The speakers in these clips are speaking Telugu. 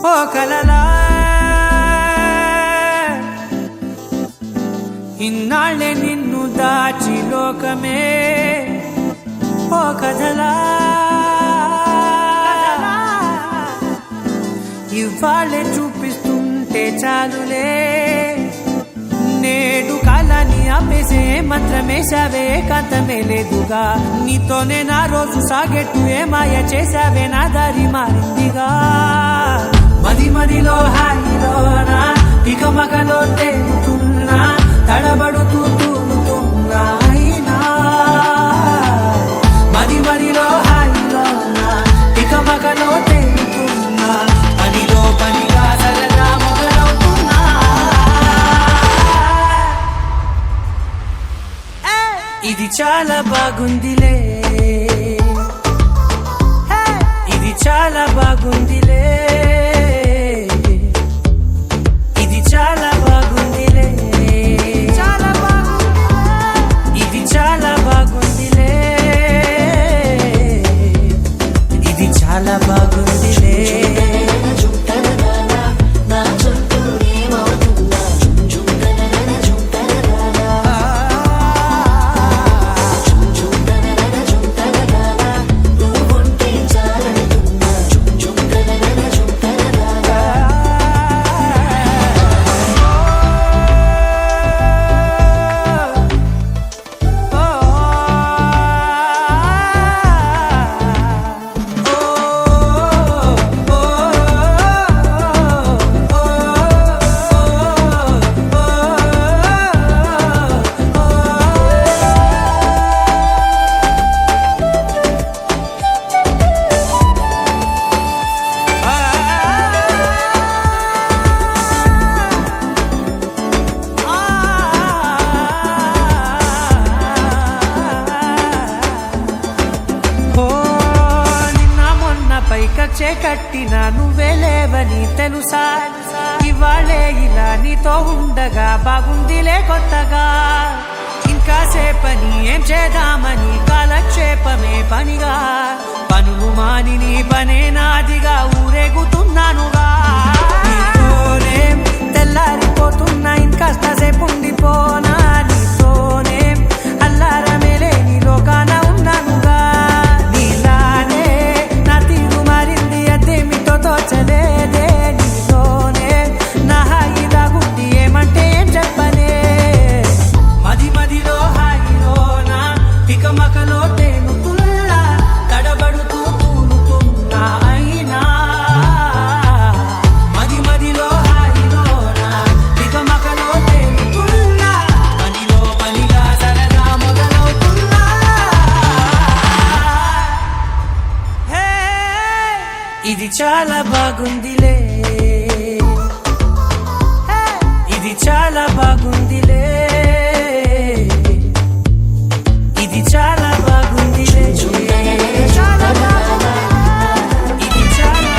ఓ కలలా ఇన్నాళ్ళే నిన్ను దాచి లోకమే ఓ కథలా ఇవాళ్ళే చూపిస్తుంటే చాలులే నేడు కాలాన్ని ఆపేసే మంత్రమేశావే కాంతమే లేదుగా నీతోనే నా రోజు సాగెట్టు ఏ మాయ చేశావే నా దారి మారిందిగా మది మదిలో హాయిలోనా ఇక మగలో తేలుతున్నా తడబడుతూ తూలుతున్నా అయినా మది మదిలో హాయిలోనా ఇక మగలో తేలుతున్నా పనిలో పనిగా సరదా మొదలవుతున్నా ఇది చాలా బాగుందిలే ఇది చాలా బాగుందిలే ఇది చాలా బాగుందిలే చాలా బాగుంది ఇది చాలా బాగుందిలే ఇది చాలా బాగుందిలే కచ్చే కట్టినా నువ్వే లేవని తెలుసా ఇవాళే ఇలా నీతో ఉండగా బాగుందిలే కొత్తగా ఇంకా సేపని ఏం చేద్దామని కాలక్షేపమే పనిగా పనులు మాని నీ పనే నాదిగా ఊరేగుతున్నానుగా నీతోనే తెల్లారిపోతున్నా ఇంకాస్త సేపు ఉండిపోనా నీతోనే అల్లారమే లేని లోకాన ఉన్నానుగా నీలానే నా తీరు మారింది అదేమిటో తోచలేదే నీతోనే నా హాయి దాగుంది ఏమంటే ఏం చెప్పనే మది మదిలో హాయిలోనా ఇక మకలో తేలుతున్నా తడబడుతూ తూలుతున్నా అయినా మది మదిలో హాయిలోనా ఇక మకలో తేలుతున్నా పనిలో పనిగా సరదా మొదలవుతున్నా హే ఇది చాలా బాగుందిలే ఇది చాలా బాగుందిలే ఇది చాలా బాగుందిలే చాలా బాగుంది ఇది చాలా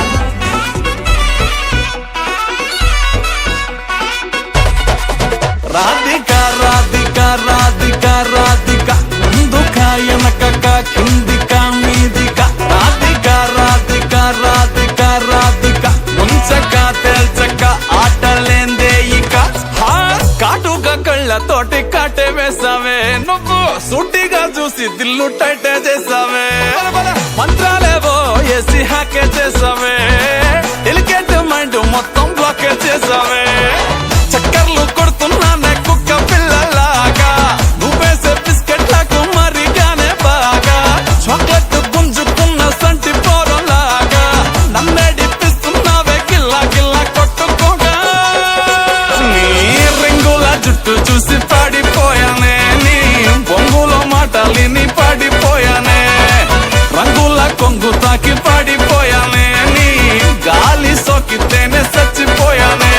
రాధిక రాధిక రాధిక రాధిక ముందుక వెనకక కిందిక మీదిక రాధిక రాధిక రాధిక రాధిక ముంచక తేల్చక ఆటలేందే ఇక కాటుక కళ్ళతోటి కాటే వేసావే నువ్వు సూటిగా చూసి దిల్లు టైటే చేసావే మంత్రాలేవో ఏసి హ్యాకే చేసావే డెలికేట్ మైండ్ మొత్తం బ్లాకే చేసావే చక్కర్లు కొడుతున్నానే కుక్క పిల్లలాగా నువ్వేసే బిస్కెట్లకు మరిగానే బాగా చాక్లెట్ గుంజుకున్న సంటి పోరలాగా నన్నే డిప్పిస్తున్నావే గిల్లా గిల్లా కొట్టుకోగా నీ రింగుల జుట్టు చూసి పాడిపోయానే నీ బొంగులో మాటలిని పాడిపోయానే రంగుల కొంగు తాకి పాడిపోయానే నీ గాలి సోకితేనే చచ్చిపోయానే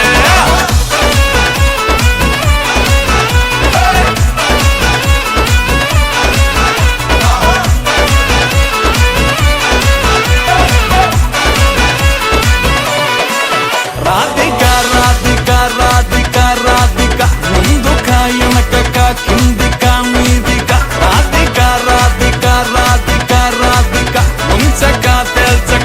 రాధిక రాధిక రాధిక రాధిక ముందుక వెనకక కిందిక మీదిక రాధిక రాధిక రాధిక రాధిక ముంచక తేల్చక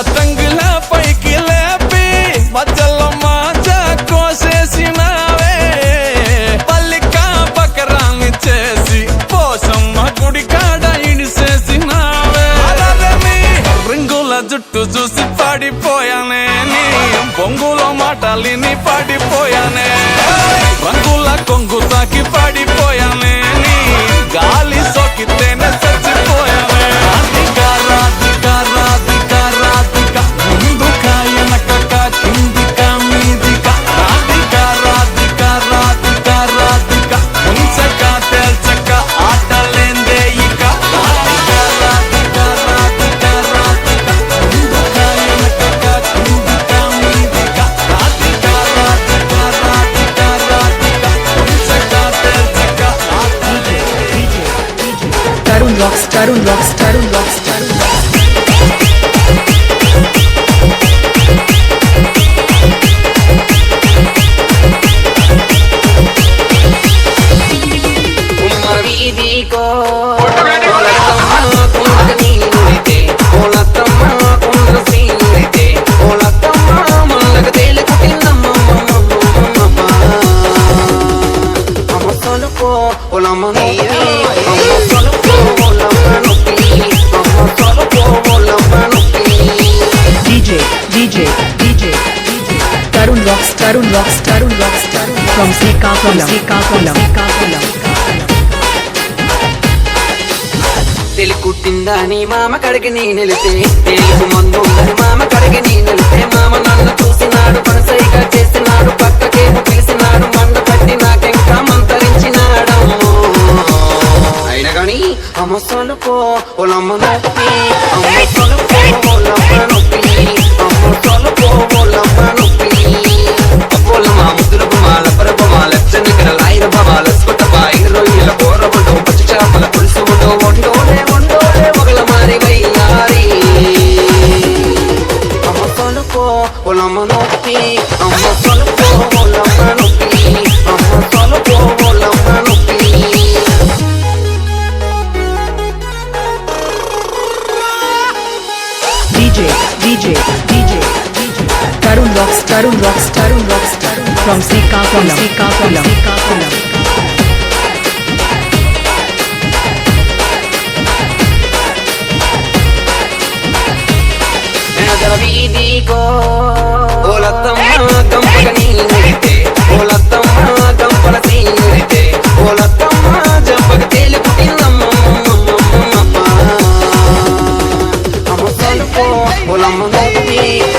పతంగుల పైకి లేపి మధ్యలో మాజా కోసేసినావే పల్లిక బకరాన్ని చేసి పోసమ్మ గుడి కాడ ఇడిసేసినావే రింగుల జుట్టు చూసి పడిపోయానే నీ బొంగులో మాటలిని పడిపోయానే రంగుల కొంగు తాకి పడిపోయానే నీ గాలి సోకితేనే చచ్చిపోయానే రాధిక రాధిక రాధిక రాధిక ముందుక వెనకక కిందిక మీదిక రాధిక రాధిక రాధిక రాధిక ముంచక తేల్చక ఆటలేందే ఇక Radhika Radhika Radhika Radhika ముందుక వెనకక కిందిక మీదిక Radhika Radhika Radhika Radhika ముంచక తేల్చక Tarun rocks, Tarun rocks, Tarun rocks, Tarun rocks. వీధికో ఓలత్తమ్మ కుండ నీరుడితే ఓలత్తమ్మ కుండ శ్రీనుడితే ఓలత్తమ్మ మల్లగ తేలికు తిన్నమ్మ అమ్మ సొలుకో ఓలమ్మ నీవే అమ్మ సొలుకో ఓలమ్మ నొప్పి అమ్మ సొలుకో ఓలమ్మ నొప్పి DJ. Tarun rocks, Tarun rocks, Tarun rocks, Tarun rocks. From Srikakulam. తెలుకుట్టిందని మామ కడిగి నీ నిలితే తెలుగు మందుందని మామ కడిగి నీ నిలితే మామ నన్ను చూసినాడు పనసైగా చేసినాడు పక్కకేమో పిలిచినాడు మండ పట్టి నాకెంకా మంతరించినాడమ్మో అయినా గాని అమ్మ సొలుకో ఓలమ్మ నొప్పి అమ్మ సొలుకో ఓలమ్మ నొప్పి అమ్మ సొలుకో ఓలమ్మ నొప్పి అపోలమ్మ ముద్దులకు మాల పరప మాల చెన్నకర లాయిర బాల స్పట బాయి రొయ్యల కూర వండు పచ్చి చేపల పులుసు వండు వండోలే మొగల మారి వయ్యారి అమ్మ సొలుకో ఓలమ్మ నొప్పి అమ్మ సొలుకో ఓలమ్మ నొప్పి అమ్మ సొలుకో ఓలమ్మ నొప్పి DJ. Tarun rocks, Tarun rocks, Tarun rocks, Tarun rocks. From Srikakulam. వీధికో ఓలత్తమ్మ గంపల నీరుడితే ఓలత్తమ్మ గంపల సీనుడితే ఓలత్తమ్మ జంపక తేలికు తిన్నమ్మ అమ్మ సొలుకో ఓలమ్మ నొప్పి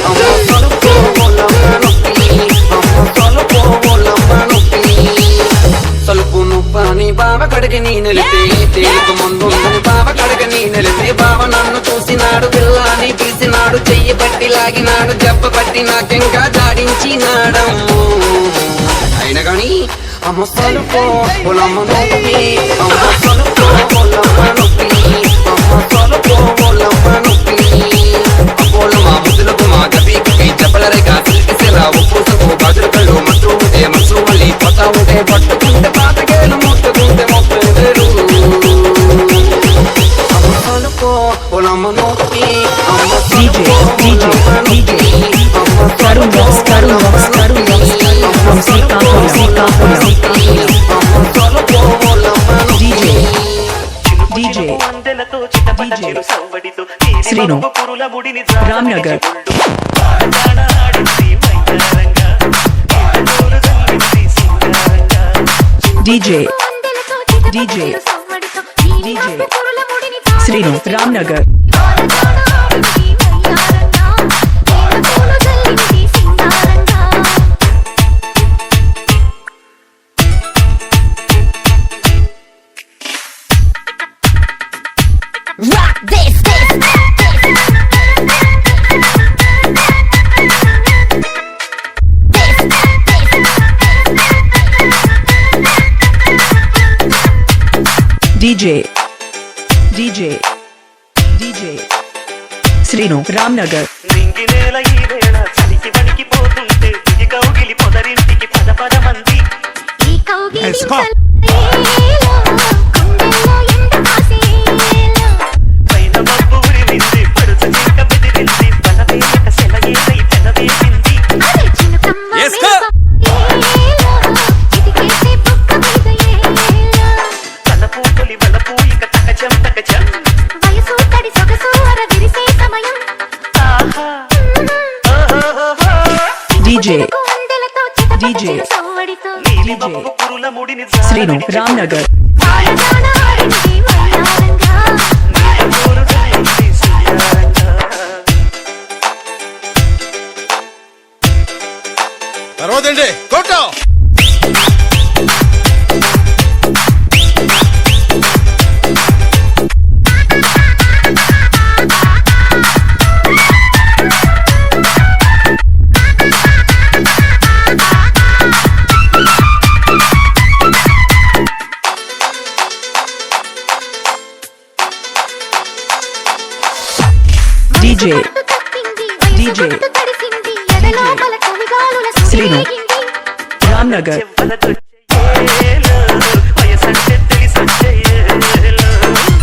అమ్మ సొలుకో ఓలమ్మ నొప్పి అమ్మ సొలుకో ఓలమ్మ నొప్పి సొలుపు నొప్పని బావ కడిగి నీ నిలితే తేలిక ముందుందని బావ కడిగి నీ నిలితే బావ నన్ను చూసినాడు పిల్లని పిలిచినాడు చెయ్యి పట్టి లాగినాడు జబ్బ పట్టి నాకెంకా జాడించినాడమ్ము అయినా గాని అమ్మ సొలుకో ఓలమ్మ నొప్పి అమ్మ సొలుకో ఓలమ్మ నొప్పి అమ్మ సొలుకో ఓలమ్మ నొప్పి అపోలమ్మ ముద్దులకు మా గబీకి జబ్బలరే కాసికి రావు పూసకు బాజుల కళ్ళు మత్తు ఉంటే మసు మళ్ళీ పోతా ఉంటే పట్టుకుంటే పాతకేలు మొత్తుకుంటే మొత్తరు అమ్మ సొలుకో ఓలమ్మ నొప్పి అమ్మ సొలుకో ఓలమ్మ నొప్పి అమ్మ Tarun rocks, Tarun rocks, Tarun rocks, Tarun rocks. From Srikakulam. అమ్మ సొలుకో ఓలమ్మ నొప్పి DJ. Srinu. Ramnagar. DJ. Srinu. Ramnagar. Rock this. DJ Srinu Ramnagar నింగినేల ఈ వేళ చలికి వణికిపోతుంటే ఈ కౌగిలి పొదరింటికి పద పద మంది ఈ కౌగిలి చల్లేలా గుండెల్లో ఎండ కాసేలా పైన మబ్బు ఉరిమింది పడుచు చిక్క బెదిరింది బలమే DJ. సవ్వడితో నీలి మబ్బు కురుల ముడిని శ్రీను రామ్నగర్ ఆడదాన ఆడింది వయ్యారంగా తర్వాత ఏంటి కొట్టో DJ. తప్పింది DJ. వయసు తడిసింది ఎదలోపల కవిగాలుల శ్రీను. సుడిరేగింది రామ్నగర్ వయసంటే తెలిసంటే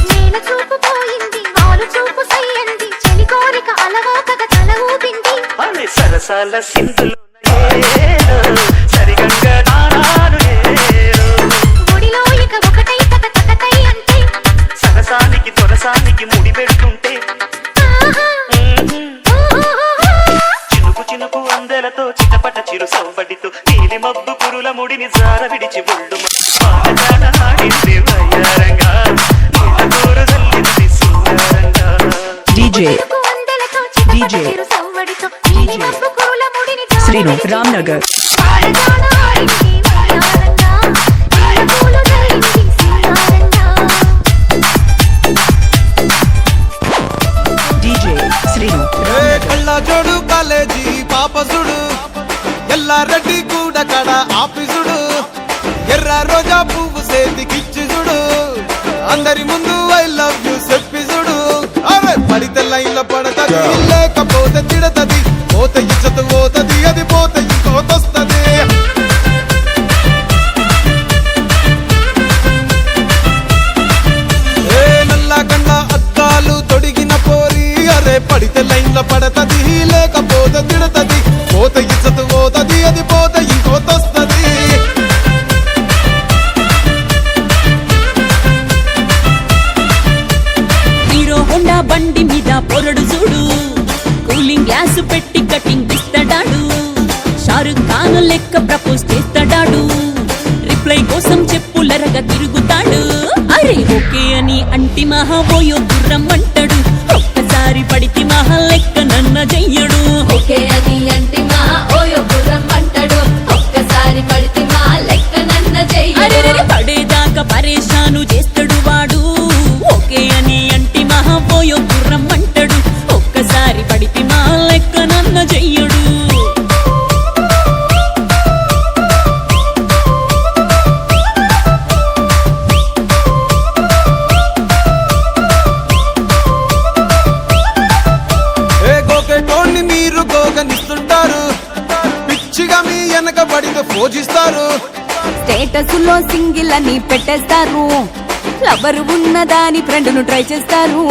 నేల చూపు పోయింది వాలు చూపు సయ్యంది చెలి కోరిక అలవోకగా తల ఊపింది అనే సరసాల సింధులు సరిగంగా నానాలు ఒడిలో ఇక ఒకటై తక తకతై అంటే సరసానికి తొరసానికి ముడి పెడుతుంటే చినుకు చినుకు అందెలతో చిటపట చిరు సవ్వడితో నీలి మబ్బు కురుల ముడిని జార విడిచి ఒళ్ళు పాడగాన ఆడింది వయ్యారంగా నీళ్ళ కోరు జల్లింది సుందరంగా DJ. చినుకు అందెలతో చిటపట DJ. చిరు సవ్వడితో నీలి మబ్బు కురుల ముడిని జార శ్రీను విడిచి రామ్నగర్ ఆడదాన ఆడింది వయ్యారంగా నీళ్ళ పూలు జల్లింది సింగారంగా DJ. శ్రీను కళ్ళ జోడు కాలేజీ పాపసుడు ఎల్లారెడ్డి కూడా కడ ఆఫీసుడు ఎర్ర రోజా పువ్వు సేతికిచ్చి చూడు అందరి ముందు ఐ లవ్ యూ చెప్పి చూడు అవే పడితే లైన్ల పడతది లేకపోతే తిడతది పోతే ఇచ్చత పోతది అది పోతే ఇంకోతొస్తది ఏ నల్ల కండ్ల అద్దాలు తొడిగిన పోరి అరే పడితే లైన్ల పడతది లేకపోతే తిడతది పోతే ఇచ్చత పోతది అది పోతే ఇంకోతొస్తది హీరో హోండా బండి మీద పొరడు చూడు కూలింగ్ గ్లాస్ పెట్టి కటింగ్ ఇస్తాడాడు షారుఖ్ ఖాన్ లెక్క ప్రపోజ్ చేస్తాడాడు రిప్లై కోసం చెప్పులరగా తిరుగుతాడు అరే ఓకే అని అంటి మహా ఓయో గుర్రం అంటాడు ఒక్కసారి పడితే మహా లెక్క నన్న చెయ్యడు ఓకే అని అంటే మా ఓయో గుర్రం అంటాడు ఒక్కసారి పడితే మా లెక్క నన్న అరే చెయ్యడు పడేదాకా పరేషాను చేస్తాడు వాడు ఓకే అని అంటి మహా ఓయో గుర్రం అంటాడు ఒక్కసారి పడితే మా లెక్క నన్న చెయ్యడు ఏ గోకెటోన్ని మీరు గోగనిస్తుంటారు పిచ్చిగా మీ వెనక పడితే పోజిస్తారు స్టేటస్ లో సింగిల్ అని పెట్టేస్తారు లవర్ ఉన్నదాని ఫ్రెండ్ ను ట్రై చేస్తారు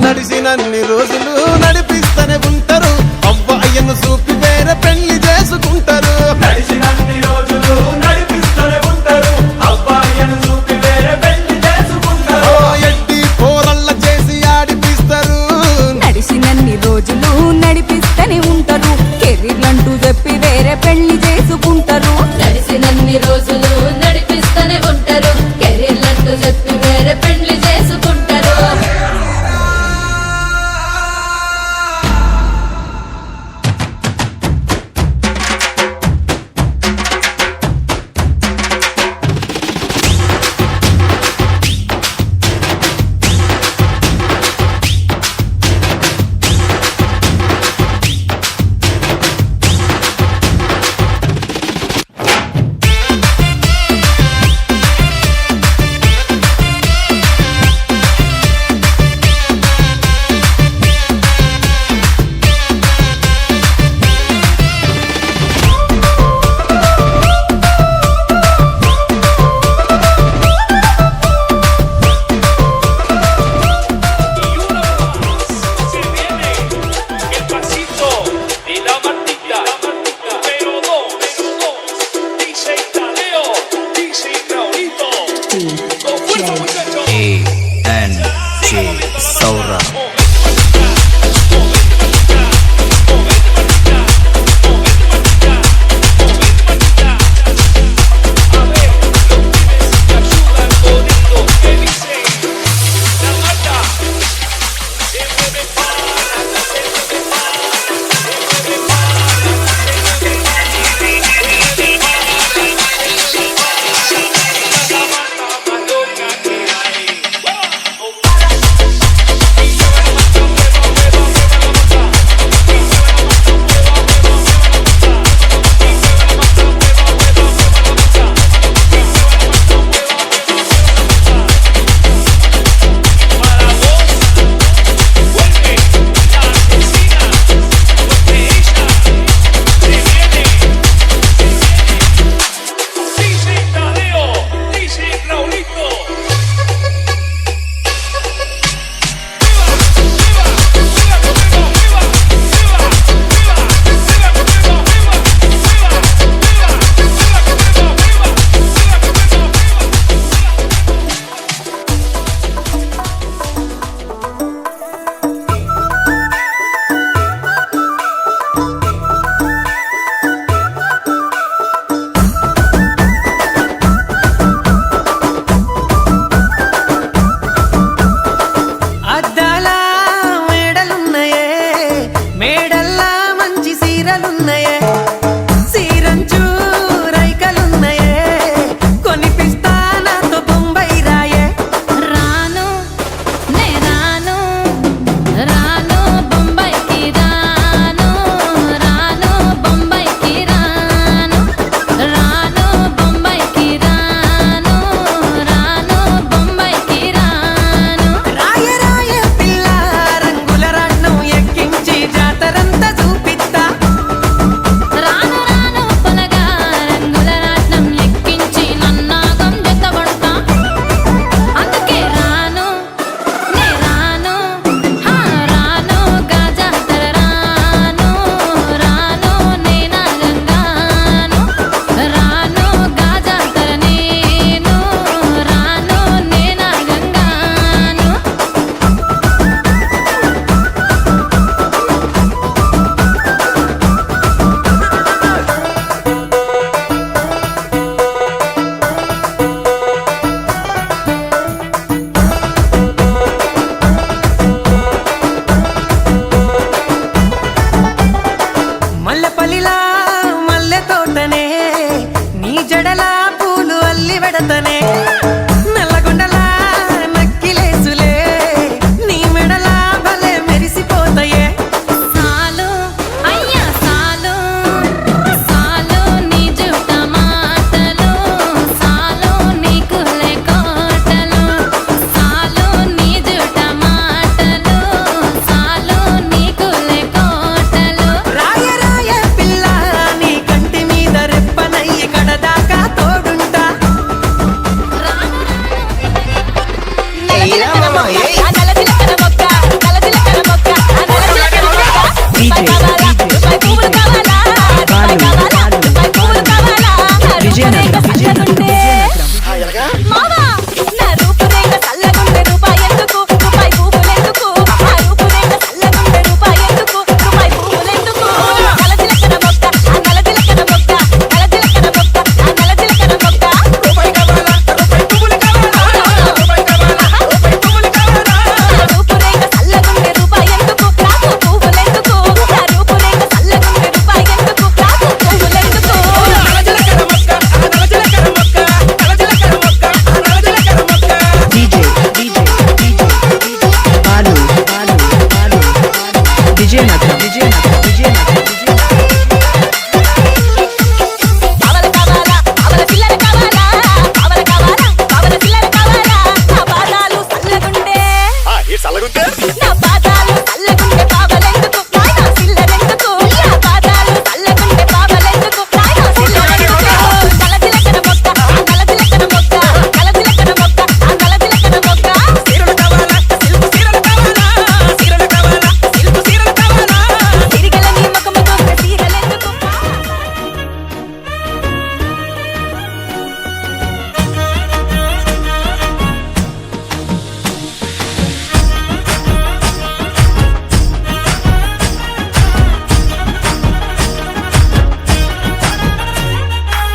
నడిచినన్ని రోజులు నడిపిస్తూనే ఉంటారు అవ్వ అయ్యను చూపి వేరే పెళ్లి చేసుకుంటారు నడిచినన్ని రోజులు నడిపిస్తూనే ఉంటారు అబ్బాయిను చూపి వేరే పెళ్లి చేసుకుంటారు ఎట్టి పోరల్ల చేసి ఆడిపిస్తారు నడిచినన్ని రోజులు నడిపిస్తూనే ఉంటారు కెరీర్లంటూ చెప్పి వేరే పెళ్లి చేసుకుంటారు నడిచినన్ని రోజులు నడిపిస్తూనే ఉంటారు కెరీర్లంటూ చెప్పి వేరే పెళ్లి చేసుకుంటారు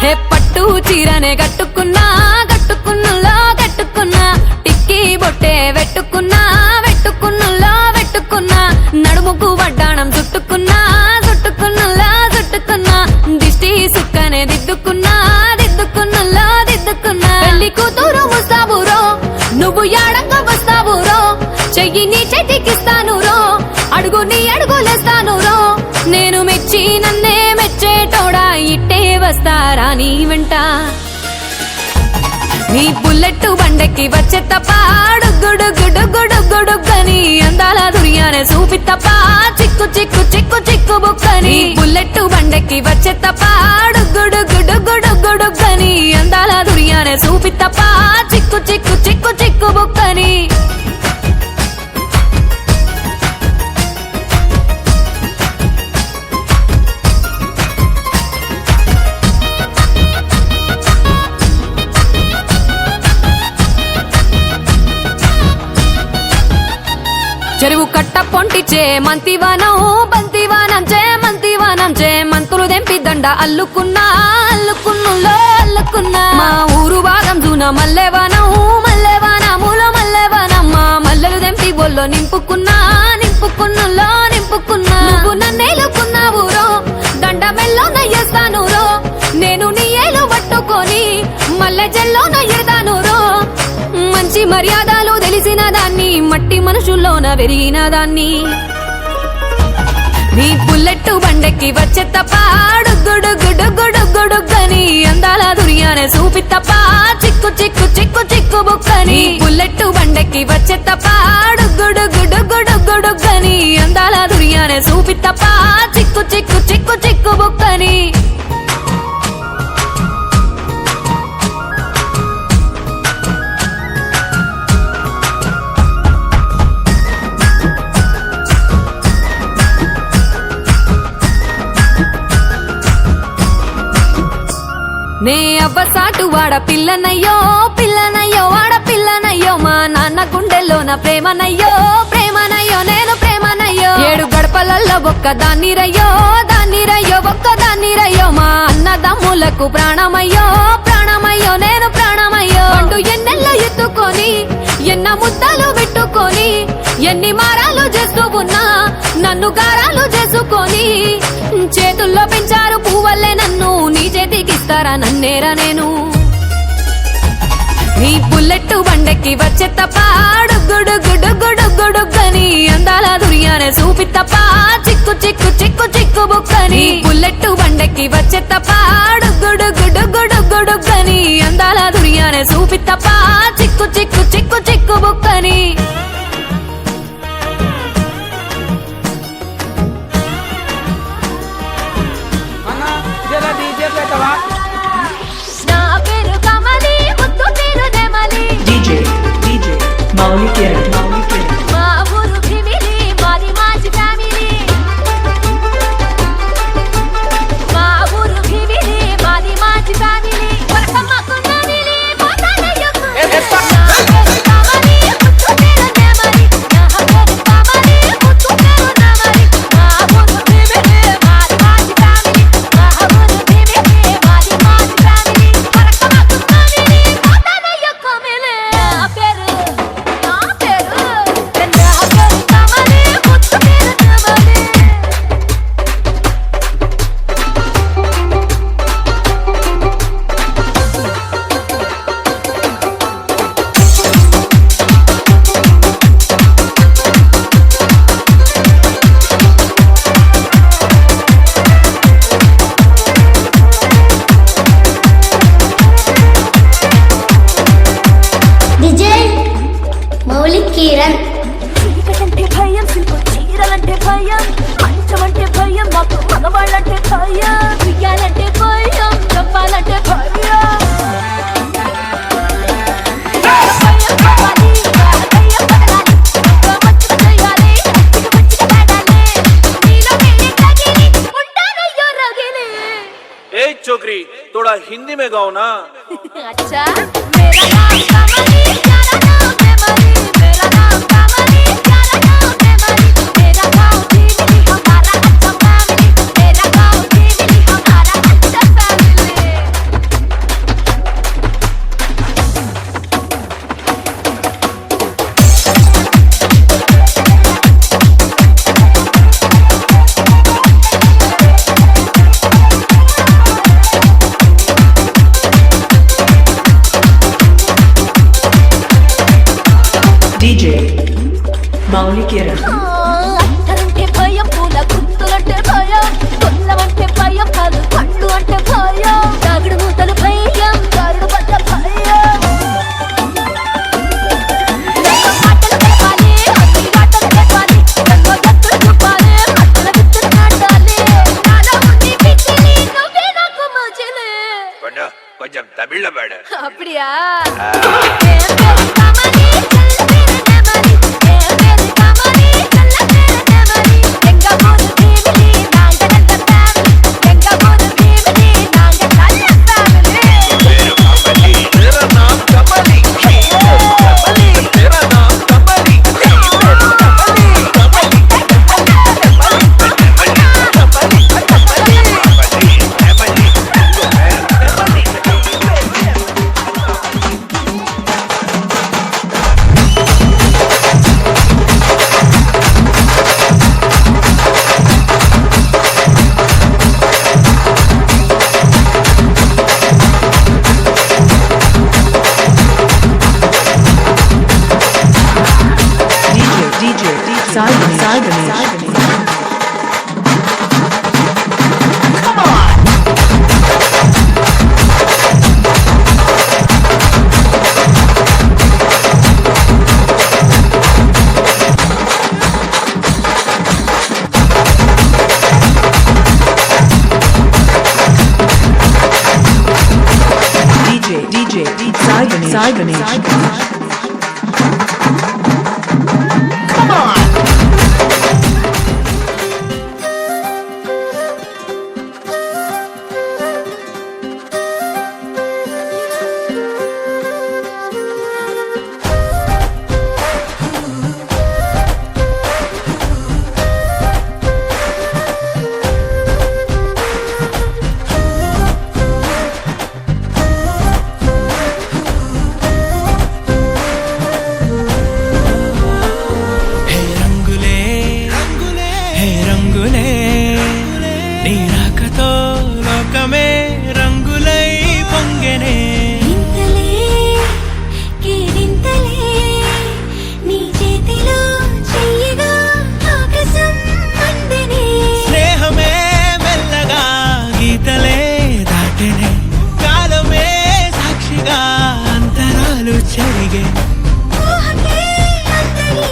హే పట్టు చీరనే కట్టుకున్నా కట్టుకున్నులో కట్టుకున్నా టిక్కీ బొట్టే వెట్టుకున్నా వెట్టుకున్నులో వెట్టుకున్నా నడుముకు వడ్డాణం చుట్టుకున్నా చుట్టుకున్నులో చుట్టుకున్నా దిష్టి సుక్కనే దిద్దుకున్నా దిద్దుకున్నులో దిద్దుకున్నా పెళ్లి కూతురు వస్తావురో నువ్వు యాడంగా వస్తావురో చెయ్యి నీ చేతికిస్తాను రో అడుగు నీ అడుగులేస్తాను రో నేను మెచ్చి నన్నే మెచ్చేటోడా ఇట్టే వస్తారా నీ వెంట నీ బుల్లెట్ బండెక్కి వచ్చే తప్ప గుడుగుడుగుడుగుడుగుడుగని అందాల దుర్యానే చూపి తప్ప చిక్కు చిక్కు చిక్కు చిక్కు బుక్కని బుల్లెట్ బండెక్కి వచ్చే తప్ప గుడుగుడుగుడుగుడుగని అందాల దుర్యానే చూపి తప్ప చిక్కు చిక్కు చిక్కు చిక్కు బుక్కని చెరువు కట్ట పొంటిచే మంతివానం బంతివానం చే మంతివానం చే మంతులు దెంపి దండ అల్లుకున్నా అల్లుకున్నులో అల్లుకున్నా మా ఊరు భాగం జూన మల్లెవానం మల్లెవానములో మల్లెవానం మా మల్లెలు దెంపి బొల్లో నింపుకున్నా నింపుకున్నులో నింపుకున్నా నువ్వు నన్నేలుకున్నావు రో దండ మెల్లో నయ్యేస్తాను రో నేను నీ ఏలు పట్టుకొని మల్లె జల్లో నయ్యేదాను రో మంచి మర్యాదలు తెలిసిన దాన్ని మట్టి మనుషుల్లోన పెరిగిన దాన్ని నీ బుల్లెట్ బండెక్కి వచ్చే తప్ప గుడుగుడుగుడుగుడుగని అందాల దుర్యానే చూపి తప్ప చిక్కు చిక్కు చిక్కు చిక్కు బుక్కని బుల్లెట్ బండెక్కి వచ్చే తప్ప గుడుగుడుగుడుగుడుగని అందాల దుర్యానే చూపి తప్ప చిక్కు చిక్కు చిక్కు చిక్కు బుక్కని నే అవ్వసాటు వాడ పిల్లనయ్యో పిల్లనయ్యో వాడ పిల్లనయ్యో మా నాన్న గుండెల్లోన ప్రేమనయ్యో ప్రేమనయ్యో నేను ప్రేమనయ్యో 7 గడపలల్లో ఒక్క దాన్ని రయ్యో ఒక్క దాన్ని రయ్యో మా అన్నదమ్ములకు ప్రాణమయ్యో ప్రాణమయ్యో నేను ప్రాణమయ్యో అంటూ ఎన్నెల్లో ఎత్తుకొని ఎన్న ముద్దలు పెట్టుకొని ఎన్ని మారాలు చేస్తూ ఉన్నా నన్ను గారాలు చేసుకొని చేతుల్లో పెంచారు పువ్వల్లే నన్ను నీ చేతికిస్తారా నన్నేరా నేను నీ బుల్లెట్ బండెక్కి వచ్చే తప్ప గుడుగుడుగుడుగుడుగని అందాల దుర్యానే చూపి తప్ప చిక్కు చిక్కు చిక్కు చిక్కు బుక్కని బుల్లెట్ బండెక్కి వచ్చే తప్ప గుడుగుడుగుడుగుడుగని అందాల దుర్యానే చూపి తప్ప చిక్కు చిక్కు చిక్కు చిక్కు బుక్కని నా పేరు కమలి ముద్దు పేరు నెమలి DJ Mauli Kiran మా ఊరు భీమిలి మాది మాజీ ఫ్యామిలీ మా ఊరు భీమిలి మాది మాజీ ఫ్యామిలీ వరకమ్మకు నమిలి పోతానయ్యకు నా పేరు కమలి ముద్దు పేరు నెమలి నా పేరు కమలి ముద్దు పేరు నెమలి మా ఊరు భీమిలి మాది మాజీ ఫ్యామిలీ మా ఊరు భీమిలి మాది మాజీ ఫ్యామిలీ వరకమ్మకు నమిలి పోతానయ్యకు మిలే నా పేరు కమలి ముద్దు పేరు నెమలి విజయ్ మౌలి కిరణ్ చీకటంటే భయం శిల్పం చీరలంటే భయం మంచమంటే భయం నాకు మగవాళ్ళంటే భయం ఉయ్యాలంటే భయం చెప్పాలంటే భయం छोकरी थोड़ा हिंदी में गाओ ना अच्छा मेरा नाम कमली प्यारा नाम मेमली मेरा नाम कमली प्यारा नाम मेमली मेरा गाँव भीमिली हमारा अच्छा फैमिली मेरा गाँव भीमिली हमारा अच्छा फैमिली Maulikera. అట్టలంటే భయం పూల గుత్తులంటే భయం గుల్లమంటే భయం కాదు పండు అంటే భయం తాగుడు మూతలు భయం దారుడు పట్ల భయం మాటలు కలపాలి అన్ని మాటలు కలపాలి నన్ను ఎత్తులు చూపాలి అట్టల విత్తులు నాటాలి నాలో ఉంది పిచ్చిని నువ్వే నాకు మజిలే కొంచెం తమిళ మేడ அப்படியா ஏன் பேரு காமனி செல்ல பேரு நேமனி ஏன் பேரு காமனி செல்ல பேரு நேமனி எங்க போது பீமிலி நாங்க நல்ல ஃபேமிலி எங்க போது பீமிலி நாங்க நல்ல ஃபேமிலி పేరు కమలి తేరా నామ్ కమలి కమలి తేరా నామ్ కమలి కమలి DJ Sarganesh. DJ Sarganesh. హే రంగులే హే రంగులే నీ రాకతో లోకమే రంగులై పొంగెనే ఇంతలే కేరింతలే నీ చేతిలో చెయ్యగా ఆకాశం అందనే స్నేహమే మెల్లగా గీతలే దాటెనే కాలమే సాక్షిగా అంతరాలు చెరిగే ఊహకే అందని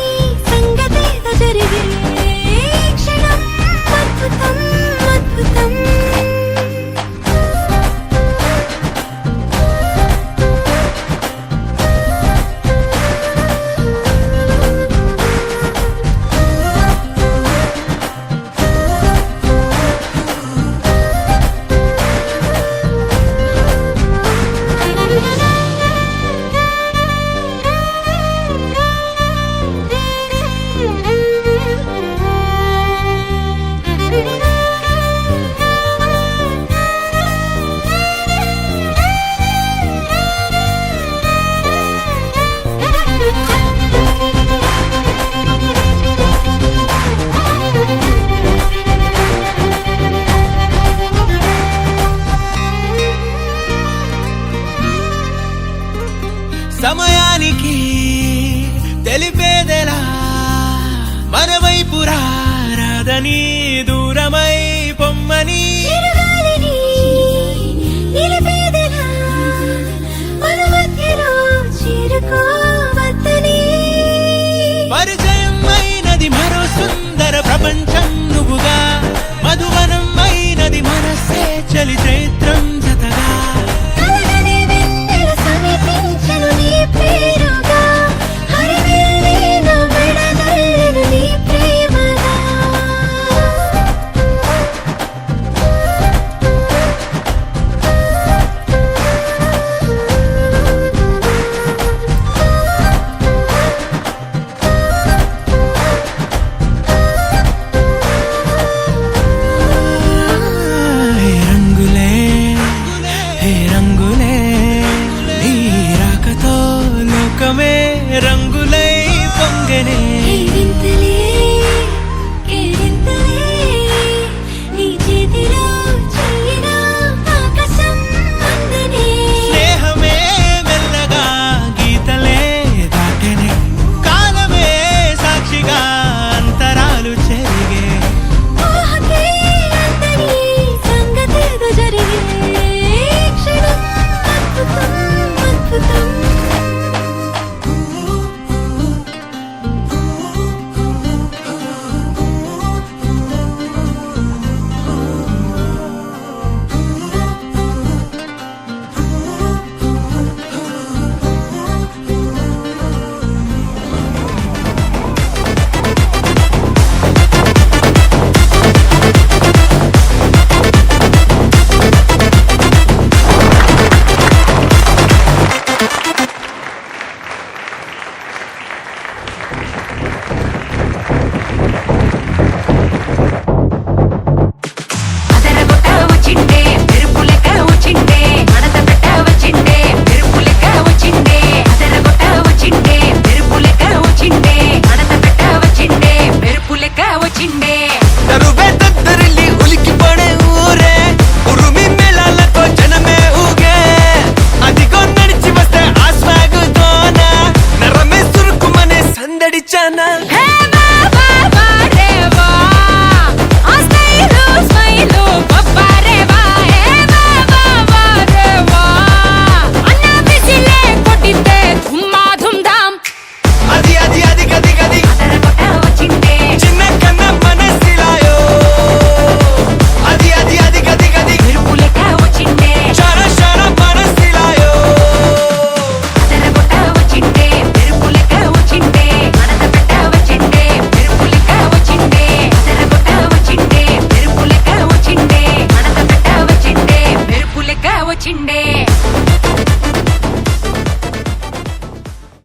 సంగతేదో జరిగే క్షణం అద్భుతం అద్భుతం సమయానికి తెలిపేదెలా మన వైపు రాదని దూరమై పొమ్మని చిరుగాలిని నిలిపేదెలా మన మధ్యలో చేరుకోవద్దని పరిచయం అయినది మరో సుందర ప్రపంచం నువ్వుగా మధువనం అయినది మనసే చలి చైత్రం జతగా కలగని వెన్నెల సమీపించను నీ పేరుగా హరివెల్లిను విడదల్లెను నీ ప్రేమగా హే రంగులే హే రంగులే నీ రాకతో లోకమే రంగులై పొంగెనే కేరింతలే కేరింతలే నీ చేతిలో చెయ్యగా ఆకాశం అందనే స్నేహమే మెల్లగా గీతలే దాటెనే కాలమే సాక్షిగా నిండే